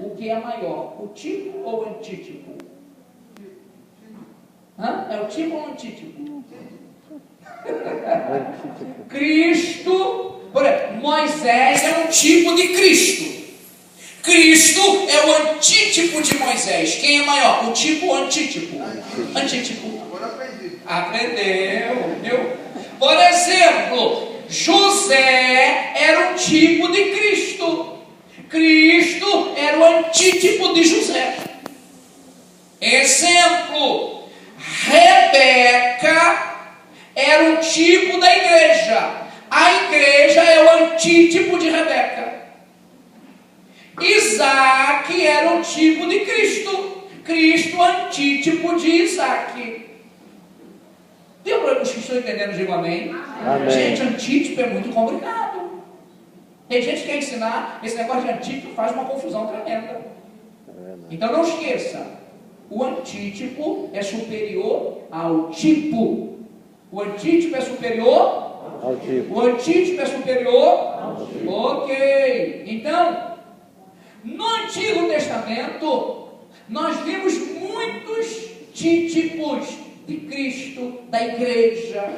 o que é maior, o tipo ou o antítipo? É o tipo ou o antítipo? Cristo, por exemplo, Moisés é um tipo de Cristo. Cristo é o antítipo de Moisés. Quem é maior? O tipo ou o antítipo? Antítipo. Agora aprendi. Aprendeu, viu? Por exemplo, José era um tipo de Cristo. Cristo era o antítipo de José. Exemplo, Rebeca era um tipo da igreja. A igreja é o antítipo de Rebeca. Isaac era um tipo de Cristo. Cristo, antítipo de Isaac. Deu para os que estão entendendo, digo amém? Amém. Gente, antítipo é muito complicado. Tem gente que quer ensinar, esse negócio de antítipo faz uma confusão tremenda. Então não esqueça, o antítipo é superior ao tipo. O antítipo é superior Ao tipo. O antítipo é superior Ao tipo. Ok. Então, no Antigo Testamento, nós vimos muitos tipos de Cristo, da igreja,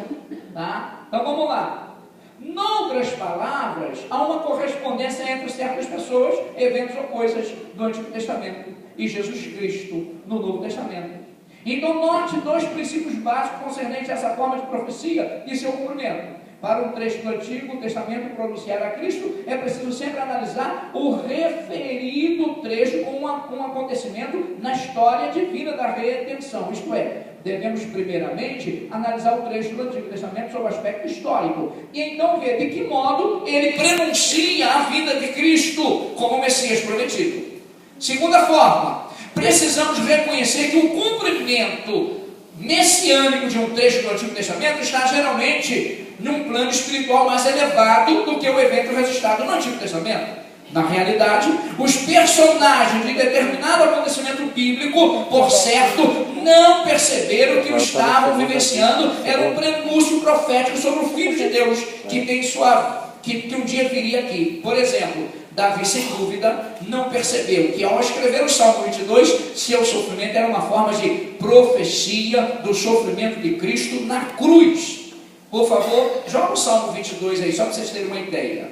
tá? Então vamos lá. Noutras palavras, há uma correspondência entre certas pessoas, eventos ou coisas do Antigo Testamento e Jesus Cristo no Novo Testamento. Então note dois princípios básicos concernentes a essa forma de profecia e seu cumprimento. Para um trecho do Antigo Testamento pronunciar a Cristo, é preciso sempre analisar o referido trecho com um acontecimento na história divina da redenção. Isto é, devemos primeiramente analisar o trecho do Antigo Testamento sob o aspecto histórico e então ver de que modo ele prenuncia a vinda de Cristo como Messias prometido. Segunda forma, precisamos reconhecer que o cumprimento messiânico de um trecho do Antigo Testamento está geralmente num plano espiritual mais elevado do que o evento registrado no Antigo Testamento. Na realidade, os personagens de determinado acontecimento bíblico, por certo, não perceberam que o estavam vivenciando era um prenúncio profético sobre o Filho de Deus, que um dia viria aqui. Por exemplo, Davi, sem dúvida, não percebeu que ao escrever o Salmo 22, seu sofrimento era uma forma de profecia do sofrimento de Cristo na cruz. Por favor, joga o Salmo 22 aí, só para vocês terem uma ideia.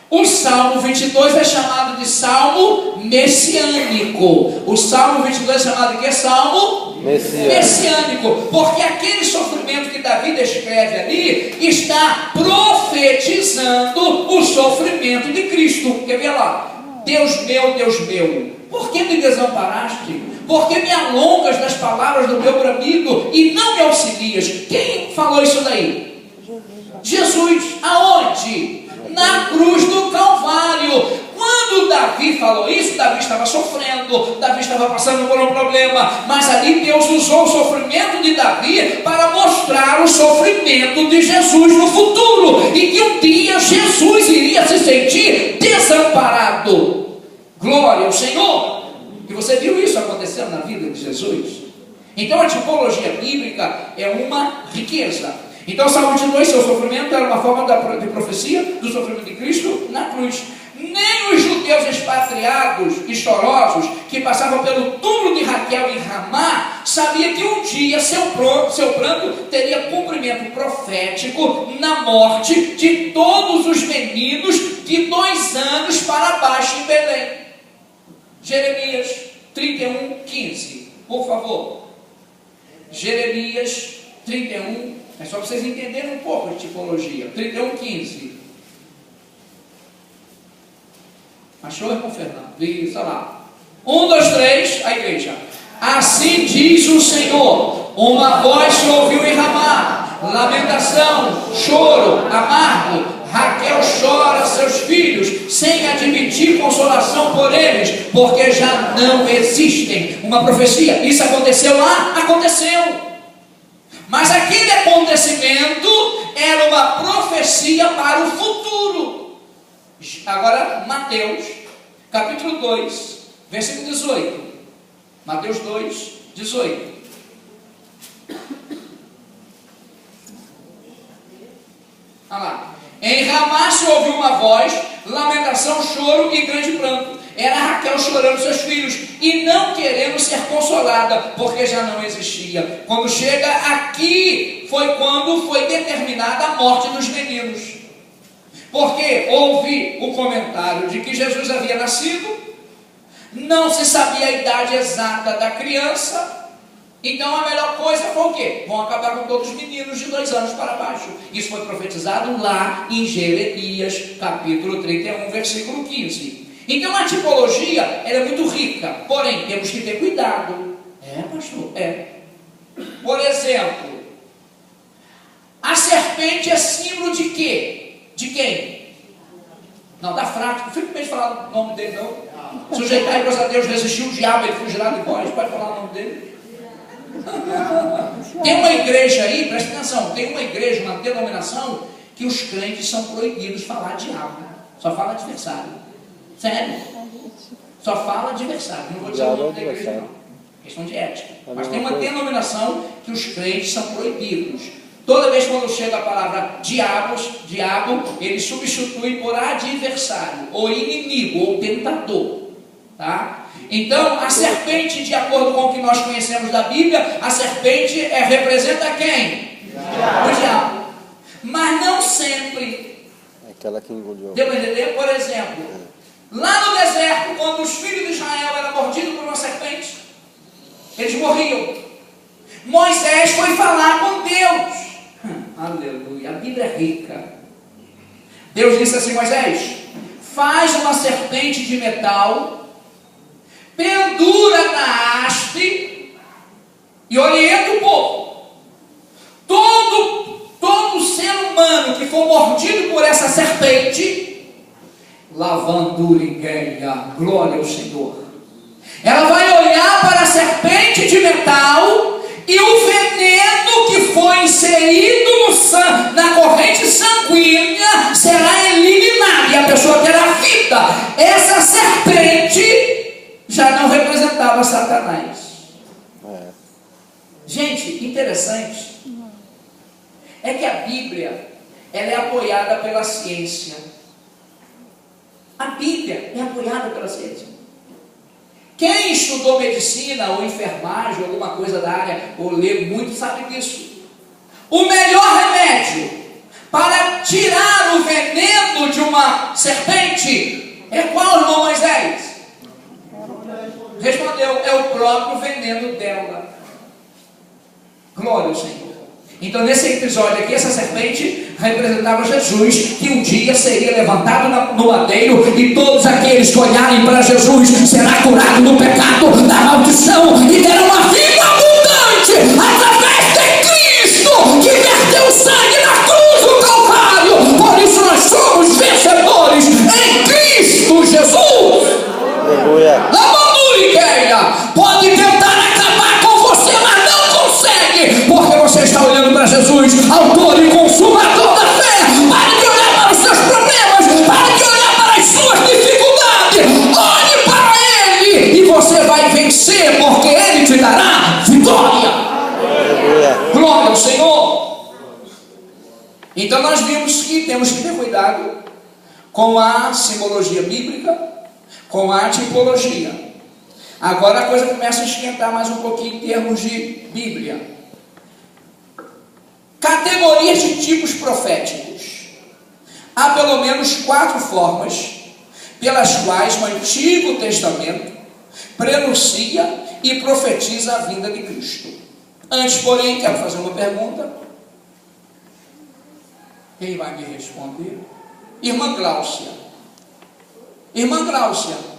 O Salmo 22 é chamado de Salmo messiânico. O Salmo 22 é chamado de que? Salmo messiânico. Porque aquele sofrimento que Davi descreve ali está profetizando o sofrimento de Cristo. Quer ver lá? Deus meu, por que me desamparaste? Por que me alongas das palavras do meu bramido e não me auxilias? Quem falou isso daí? Jesus. Aonde? Na cruz do Calvário. Quando Davi falou isso, Davi estava sofrendo, Davi estava passando por um problema, mas ali Deus usou o sofrimento de Davi para mostrar o sofrimento de Jesus no futuro, e que um dia Jesus iria se sentir desamparado. Glória ao Senhor! E você viu isso acontecendo na vida de Jesus? Então a tipologia bíblica é uma riqueza. Então, Salmo 22, seu sofrimento era uma forma de profecia do sofrimento de Cristo na cruz. Nem os judeus expatriados e chorosos que passavam pelo túmulo de Raquel em Ramá sabiam que um dia seu pranto teria cumprimento profético na morte de todos os meninos de 2 anos para baixo em Belém. Jeremias 31, 15, por favor. Jeremias 31, é só para vocês entenderem um pouco de tipologia. 31, 15. Achou, irmão Fernando? Isso, olha lá. 1, 2, 3, a igreja. Assim diz o Senhor: uma voz se ouviu em Ramá, lamentação, choro, amargo. Raquel chora seus filhos, sem admitir consolação por eles, porque já não existem. Uma profecia. Isso aconteceu lá? Aconteceu. Mas aquele acontecimento era uma profecia para o futuro. Agora, Mateus, capítulo 2, versículo 18. Mateus 2, 18. Olha lá. Em Ramá se ouviu uma voz, lamentação, choro e grande pranto. Era Raquel chorando seus filhos e não querendo ser consolada, porque já não existia. Quando chega aqui, foi quando foi determinada a morte dos meninos. Porque houve o comentário de que Jesus havia nascido, não se sabia a idade exata da criança. Então a melhor coisa foi o quê? Vão acabar com todos os meninos de 2 anos para baixo. Isso foi profetizado lá em Jeremias, capítulo 31, versículo 15. Então a tipologia, ela é muito rica, porém temos que ter cuidado. Pastor, Por exemplo, a serpente é símbolo de quê? De quem? Não, da fraca. Não fica bem de falar o nome dele, não. Sujeitar graças a Deus, resistiu o diabo, ele fugirá de vós. Pode falar o nome dele? Tem uma igreja aí, presta atenção, tem uma igreja, uma denominação, que os crentes são proibidos de falar diabo, só fala adversário. Sério? Só fala adversário. Não vou dizer o nome da igreja, não. Questão de ética. Mas tem uma denominação que os crentes são proibidos. Toda vez quando chega a palavra diabo, ele substitui por adversário, ou inimigo, ou tentador. Tá? Então, a serpente, de acordo com o que nós conhecemos da Bíblia, a serpente representa quem? O diabo. Mas não sempre. Aquela que engoliu. Deu para entender? Por exemplo, lá no deserto, quando os filhos de Israel eram mordidos por uma serpente, eles morriam. Moisés foi falar com Deus. Aleluia, a Bíblia é rica. Deus disse assim: Moisés, faz uma serpente de metal, pendura na haste e orienta o povo. Todo ser humano que for mordido por essa serpente, lavandurigueia, glória ao Senhor, ela vai olhar para a serpente de metal e o veneno que foi inserido na corrente sanguínea será eliminado e a pessoa terá vida. Essa serpente já não representava Satanás. Gente, interessante é que a Bíblia, ela é apoiada pela ciência. A Bíblia é apoiada pela ciência. Quem estudou medicina ou enfermagem, alguma coisa da área, ou lê muito, sabe disso. O melhor remédio para tirar o veneno de uma serpente é qual, irmão Moisés? Respondeu, é o próprio veneno dela. Glória ao Senhor. Então nesse episódio aqui, essa serpente representava Jesus, que um dia seria levantado no madeiro, e todos aqueles que olharem para Jesus será curado do pecado, da maldição, e terão uma vida abundante através de Cristo, que verteu sangue na cruz do Calvário. Por isso nós somos vencedores em Cristo Jesus. Aleluia. Pode tentar acabar com você, mas não consegue, porque você está olhando para Jesus, autor e consumador da fé. Pare de olhar para os seus problemas, pare de olhar para as suas dificuldades, olhe para Ele e você vai vencer, porque Ele te dará vitória. Glória ao Senhor. Então nós vimos que temos que ter cuidado com a simbologia bíblica, com a tipologia. Agora a coisa começa a esquentar mais um pouquinho em termos de Bíblia. Categorias de tipos proféticos. Há pelo menos 4 formas pelas quais o Antigo Testamento prenuncia e profetiza a vinda de Cristo. Antes, porém, quero fazer uma pergunta. Quem vai me responder? Irmã Gláucia. Irmã Gláucia,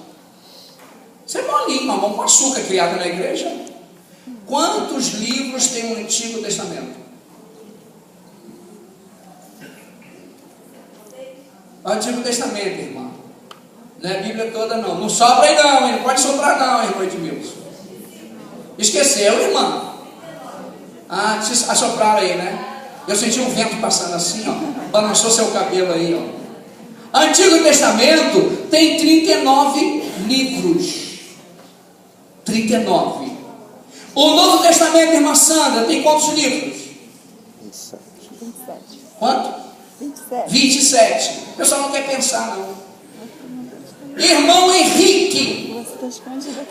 você é molinho, mamão com açúcar, criada na igreja. Quantos livros tem o Antigo Testamento? O Antigo Testamento, irmã. Não é a Bíblia toda, não. Não sobra aí, não. Não pode sobrar, não, irmã Edmilson. Esqueceu, irmã? Ah, assopraram aí, né? Eu senti um vento passando assim, ó. Balançou seu cabelo aí, ó. Antigo Testamento tem 39 livros. 39. O Novo Testamento, irmã Sandra, tem quantos livros? 27. Quanto? 27. 27. O pessoal não quer pensar, não. Irmão Henrique, Nossa, tá escondida.